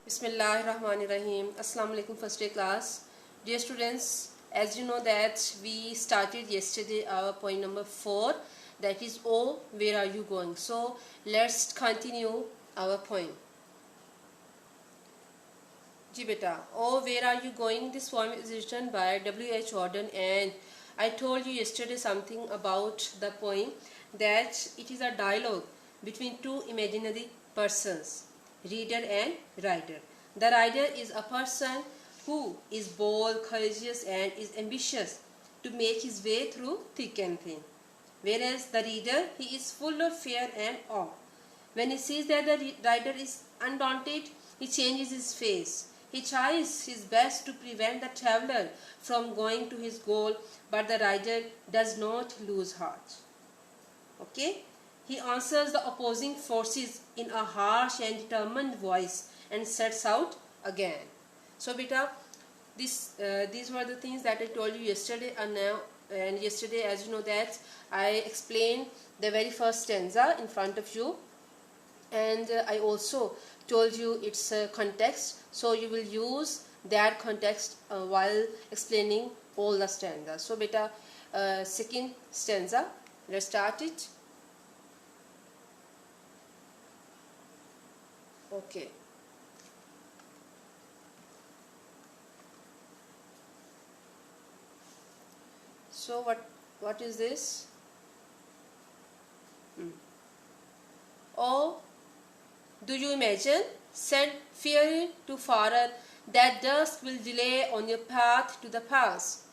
Bismillahirrahmanirrahim. Assalamu alaikum first day class. Dear students, as you know that we started yesterday our point number 4, that is Oh, where are you going? So let's continue our point. Ji beta, Oh, where are you going? This poem is written by W.H. Auden, and I told you yesterday something about the poem, that it is a dialogue between two imaginary persons, reader and writer. The writer is a person who is bold, courageous and is ambitious to make his way through thick and thin. Whereas the reader, he is full of fear and awe. When he sees that the writer is undaunted, he changes his face. He tries his best to prevent the traveler from going to his goal, but the rider does not lose heart. Okay? He answers the opposing forces in a harsh and determined voice and sets out again. So beta, these were the things that I told you yesterday, and yesterday, as you know that I explained the very first stanza in front of you, and I also told you its context, so you will use that context while explaining all the stanzas. So beta, second stanza, let's start it. Okay. So what is this? Oh, do you imagine, said Fear to Farad, that dusk will delay on your path to the pass.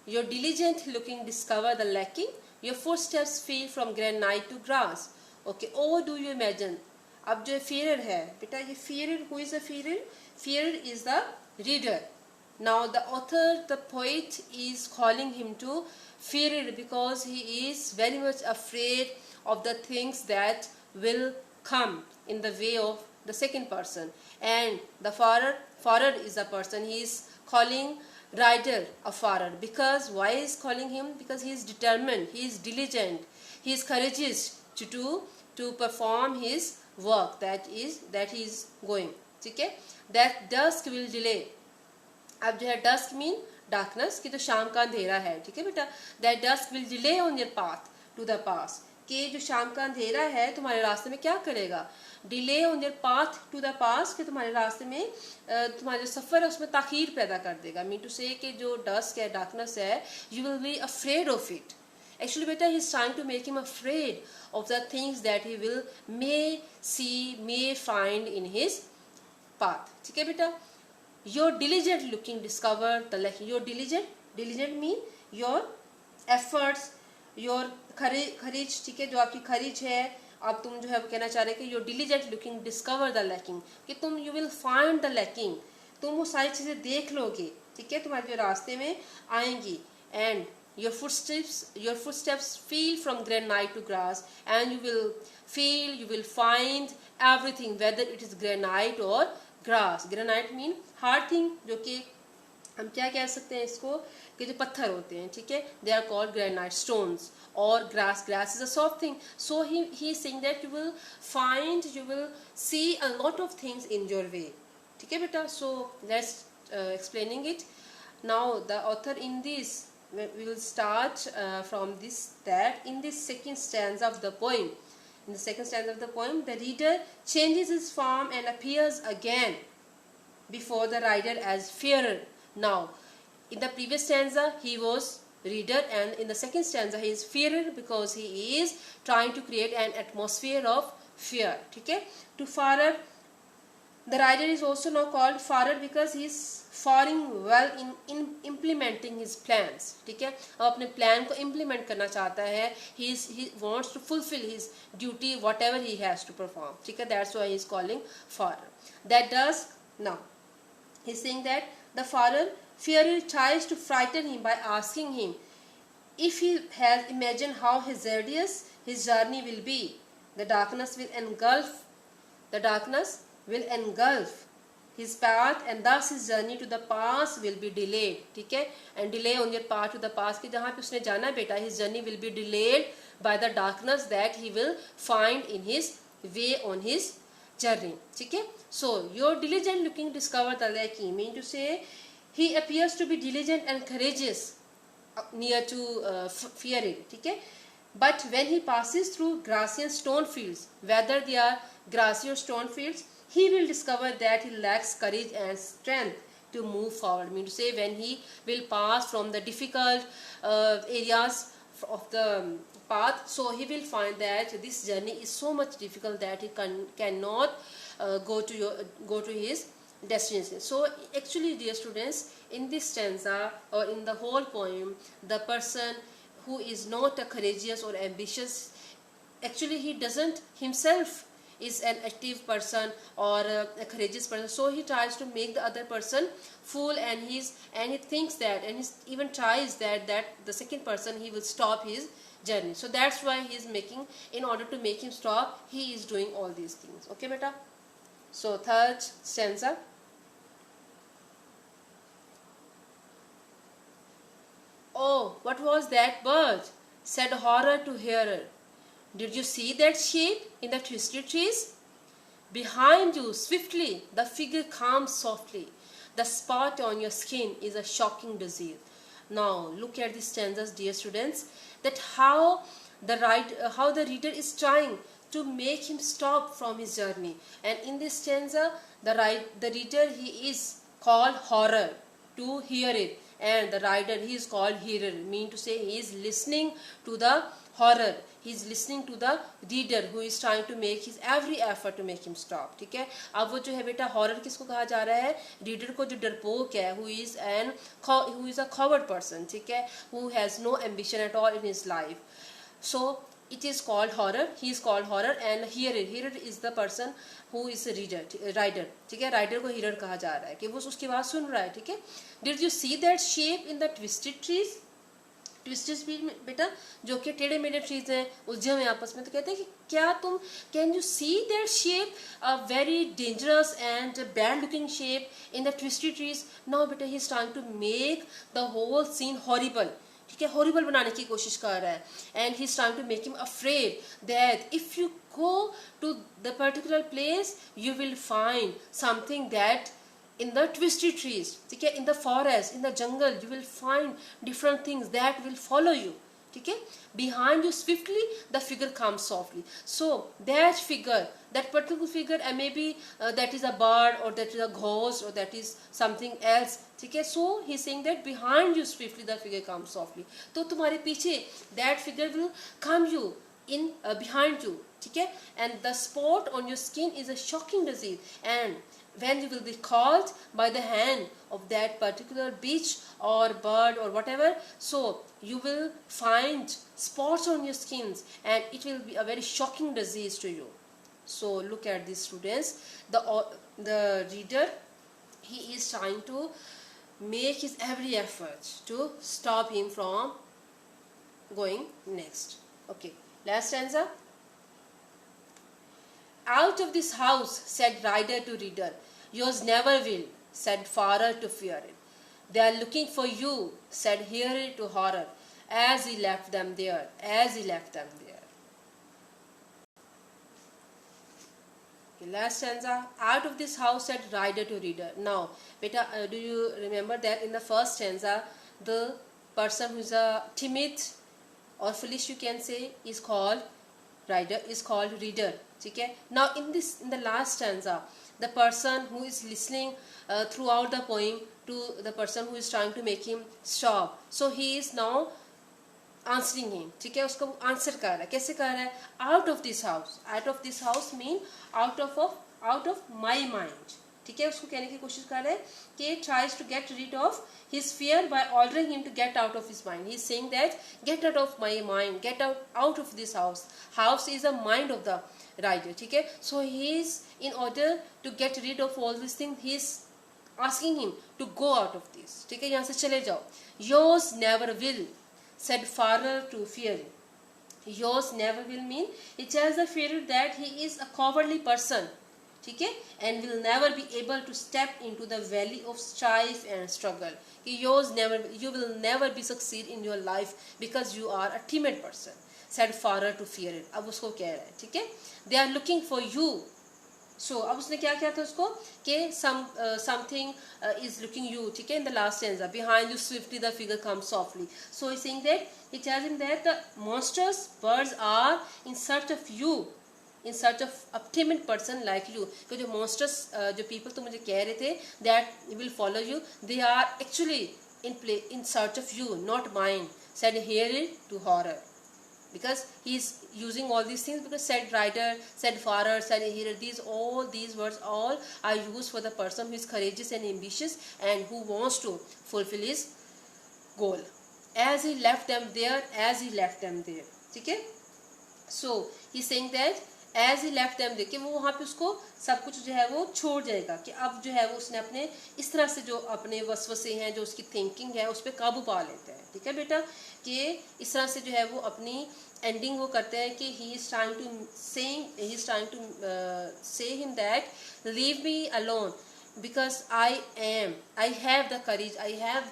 Your diligent looking discover the lacking, your footsteps feel from granite to grass. Okay, oh, do you imagine? अब जो fearer है बेटा, ये fearer, who is a fearer? Fearer is the reader. Now the author, the poet, is calling him to fearer because he is very much afraid of the things that will come in the way of the second person. And the farer is the person. He is calling rider a farer. Because why is calling him? Because he is determined, he is diligent, he is courageous to perform his work that he is going. ठीक है? That dusk will delay. अब जो है dusk mean darkness, कि तो शाम का अंधेरा है. ठीक है बेटा? That dusk will delay on your path to the pass. कि जो शाम का अंधेरा है तुम्हारे रास्ते में क्या करेगा? Delay on your path to the pass, कि तुम्हारे रास्ते में तुम्हारा जो सफ़र है उसमें ताख़ीर पैदा कर देगा. मीन टू से कि जो डस्क है, डार्कनेस है, you will be afraid of it. Actually बेटा, he is trying to make him afraid of the things that he will may see, may find in his path. ठीक है बेटा? Your diligent looking discover the lacking. Your diligent mean your efforts, your courage. ठीक है? जो आपकी courage है, अब तुम जो है वो कहना चाह रहे हैं कि your diligent looking discover the lacking, कि तुम you will find the lacking, तुम वो सारी चीज़ें देख लोगे. ठीक है? तुम्हारे जो रास्ते में आएंगी. And your footsteps feel from granite to grass, and you will find everything, whether it is granite or grass. Granite mean hard thing, जो कि हम क्या कह सकते हैं इसको, कि जो पत्थर होते हैं. ठीक है? They are called granite stones. और grass is a soft thing. So he is saying that you will see a lot of things in your way. ठीक है बेटा? So let's explaining it. Now the author in this, we will start from this, that in this second stanza of the poem, in the second stanza of the poem, the reader changes his form and appears again before the rider as fearer. Now, in the previous stanza, he was reader, and in the second stanza, he is fearer because he is trying to create an atmosphere of fear. Okay? To farer, the rider is also now called farer because he is faring well in implementing his plans. ठीक है? अब अपने plan को implement करना चाहता है. He wants to fulfill his duty, whatever he has to perform. ठीक है? That's why he is calling farer. That does, now he's saying that the fearer tries to frighten him by asking him if he has imagined how hazardous his journey will be. The darkness will engulf his path, and thus his journey to the pass will be delayed. ठीक है? And delay on your path to the pass, कि जहाँ पे उसने जाना बेटा, his journey will be delayed by the darkness that he will find in his way on his journey. ठीक है, so your diligent looking discover the lacking mean to say he appears to be diligent and courageous near to fear it. ठीक है, but when he passes through grassy and stone fields, whether they are grassy or stone fields, he will discover that he lacks courage and strength to move forward. Mean to say when he will pass from the difficult areas of the path, so he will find that this journey is so much difficult that he cannot go to his destination. So actually, dear students, in this stanza or in the whole poem, the person who is not a courageous or ambitious, actually he doesn't himself is an active person or a courageous person, so he tries to make the other person fool, and he thinks that, and he even tries that the second person he will stop his journey. So that's why he is making, in order to make him stop, he is doing all these things. Okay beta, so third stanza. Oh, what was that bird? Said horror to hearer. Did you see that shape in the twisted trees? Behind you, swiftly, the figure comes softly. The spot on your skin is a shocking disease. Now, look at these stanzas, dear students, that how the reader is trying to make him stop from his journey. And in this stanza, the reader, he is called horror, to hear it, and the rider, he is called hearer, mean to say he is listening to the horror, he is listening to the reader who is trying to make his every effort to make him stop. ठीक है, अब वो जो है बेटा horror किसको कहा जा रहा है? रीडर को, जो डरपोक है, who is a coward person, ठीक है, who has no ambition at all in his life. So it is called horror, he is called horror, and hearer is the person who is a rider. ठीक है, rider को हीरर कहा जा रहा है कि वो उसकी बात सुन रहा है. ठीक है, did you see that shape in the twisted trees? Twisted trees बेटा जो कि टेढ़े मेढ़े ट्रीज हैं, उलझे हुए आपस में, तो कहते हैं कि क्या तुम, can you see that shape, a very dangerous and bad looking shape in the twisted trees? Now बेटा he is trying to make the whole scene horrible. ठीक है, हॉरिबल बनाने की कोशिश कर रहा है, and he is trying to make him afraid that if you go to the particular place you will find something that in the twisted trees, ठीक है, in the forest, in the jungle, you will find different things that will follow you. ठीक है, behind you swiftly the figure comes softly. So that figure, that particular figure, and maybe that is a bird or that is a ghost or that is something else. ठीक है, so he is saying that behind you swiftly the figure comes softly. तो तुम्हारे पीछे that figure will come you in behind you. ठीक है, and the spot on your skin is a shocking disease, and when you will be called by the hand of that particular beach or bird or whatever, so you will find spots on your skins and it will be a very shocking disease to you. So look at these students, the reader, he is trying to make his every effort to stop him from going next. Okay, last stanza. Out of this house, said rider to reader, yours never will, said farer to fear it. They are looking for you, said hearer to horror, as he left them there, as he left them there. Okay, last stanza. Out of this house, said rider to reader. Now, beta, do you remember that in the first stanza, the person who is a timid or foolish, you can say, is called rider, is called reader. ठीक है, now in the last stanza, the person who is listening throughout the poem to the person who is trying to make him stop, so he is now answering him. ठीक है, उसको answer कर रहा है. कैसे कर रहा है? Out of this house. Out of this house mean out of my mind. ठीक है, उसको कहने की कोशिश कर रहा है कि tries to get rid of his fear by ordering him to get out of his mind. He is saying that get out of my mind, get out of this house. House is a mind of the rider. ठीक है, so he is, in order to get rid of all these things, he is asking him to go out of this. ठीक है, यहाँ से चले जाओ. Yours never will, said farer to fear. Yours never will mean he tells the fearer that he is a cowardly person. ठीक है, and will never be able to step into the valley of strife and struggle. You will never be succeed in your life because you are a timid person, said farer to fear it. अब उसको कह रहा है, ठीक है, they are looking for you, सो अब उसने क्या किया था उसको कि समथिंग इज लुकिंग यू, ठीक है, in the last stanza, behind you swiftly the figure come softly. So he saying that, he tells him that the monstrous birds are in search of you, in search of a timid person like you. कि जो monstrous जो people तुम मुझे कह रहे थे that will follow you, they are actually in search of you, not mine. Said Harry to horror. Because he is using all these things, because said writer, said farer, said hearer, these words all are used for the person who is courageous and ambitious and who wants to fulfill his goal. As he left them there, ठीक है. So he saying that as he left them there, कि वो वहाँ पे उसको सब कुछ जो है वो छोड़ जाएगा, कि अब जो है वो उसने अपने इस तरह से जो अपने वसवसे हैं, जो उसकी थिंकिंग है, उस पर काबू पा लेता है. ठीक है बेटा, कि इस तरह से जो है वो अपनी एंडिंग वो करते हैं कि he is trying to say him that leave me alone because I have the courage, I have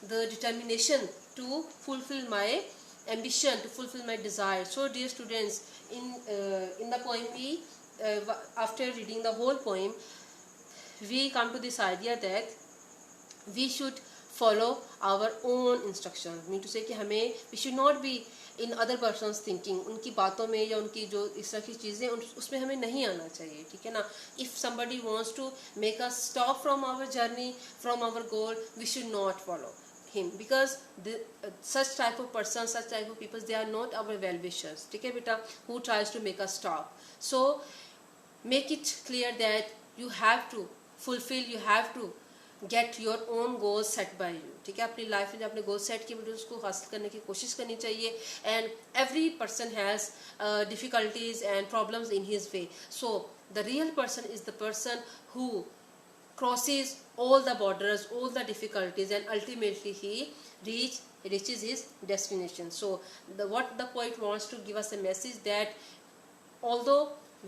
the determination to fulfill my ambition, to fulfill my desire. So dear students, in the poem we after reading the whole poem, we come to this idea that we should follow our own instructions. Mean to say कि हमें we should not be in other person's thinking, उनकी बातों में या उनकी जो इस तरह की चीज़ें उसमें हमें नहीं आना चाहिए. ठीक है ना. If somebody wants to make us stop from our journey, from our goal, we should not follow him, because such type of persons, such type of people, they are not our well wishers. ठीक है बेटा, who tries to make us stop. So make it clear that you have to fulfill, you have to get your own goals set by you. ठीक है, अपनी life में जो अपने goal set किए बेटे उसको हासिल करने की कोशिश करनी चाहिए. And every person has difficulties and problems in his way. So the real person is the person who crosses all the borders, all the difficulties, and ultimately he reaches his destination. So what the poet wants to give us a message, that although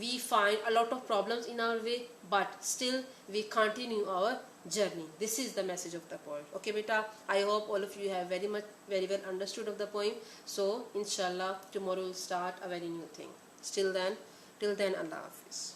we find a lot of problems in our way, but still we continue our journey. This is the message of the poet. Okay beta, I hope all of you have very well understood of the poem. So inshallah tomorrow we'll start a very new thing. Till then Allah Hafiz.